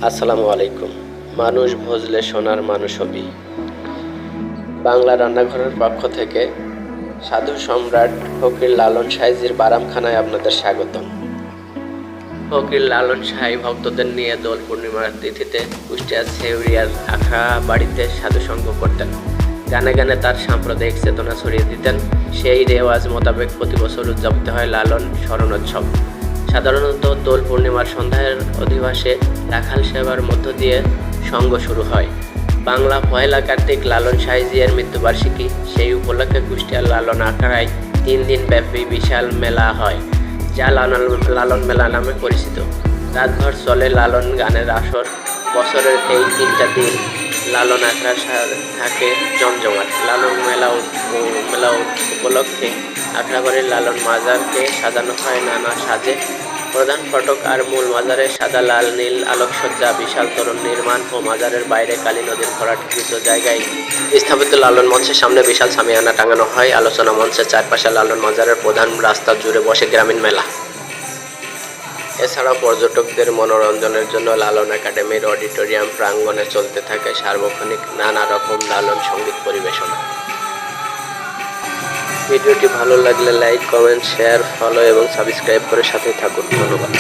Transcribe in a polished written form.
আসসালামু আলাইকুম। মানুষ ভজলে সোনার মানুষ হবি। বাংলা রান্নাঘরের পক্ষ থেকে সাধু সম্রাট ফকির লালন সাইজির বারামখানায় আপনাদের স্বাগতম। ফকির লালন সাই ভক্তদের নিয়ে দোল পূর্ণিমার তিথিতে কুষ্টিয়ার ছেউরিয়ার আখড়া বাড়িতে সাধুসঙ্গ করতেন। গানে গানে তার সাম্প্রদায়িক চেতনা ছড়িয়ে দিতেন। সেই রেওয়াজ মোতাবেক প্রতি বছর উদযাপিত হয় লালন স্মরণোৎসব। সাধারণত দোল পূর্ণিমার সন্ধ্যার অধিবাসে রাখাল সেবার মধ্য দিয়ে সঙ্গ শুরু হয়। বাংলা পয়লা কার্তিক লালন সাইজিয়ার মৃত্যুবার্ষিকী, সেই উপলক্ষে কুষ্টিয়ার লালন আখড়ায় 3 দিন ব্যাপী বিশাল মেলা হয়, যা লালন মেলা নামে পরিচিত। রাতভর চলে লালন গানের আসর। বছরের এই 3টা দিন লালন আখড়া থাকে জমজমাট। লালন মেলা উপলক্ষে আখড়াবাড়ির লালন মাজারকে সাজানো হয় নানা সাজে। প্রধান ফটক আর মূল মাজারে সাদা লাল নীল আলোকসজ্জা, বিশাল তোরণ নির্মাণ ও মাজারের বাইরে কালী নদীর ভরাটকৃত জায়গায় স্থাপিত লালন মঞ্চের সামনে বিশাল সামিয়ানা টাঙানো হয়। আলোচনা মঞ্চের চারপাশে লালন মাজারের প্রধান রাস্তা জুড়ে বসে গ্রামীণ মেলা। এছাড়াও পর্যটকদের মনোরঞ্জনের জন্য লালন একাডেমির অডিটোরিয়াম প্রাঙ্গণে চলতে থাকে সার্বক্ষণিক নানা রকম লালন সঙ্গীত পরিবেশনা। ভিডিওটি ভালো লাগলে লাইক, কমেন্ট, শেয়ার, ফলো এবং সাবস্ক্রাইব করে সাথেই থাকুন। ধন্যবাদ।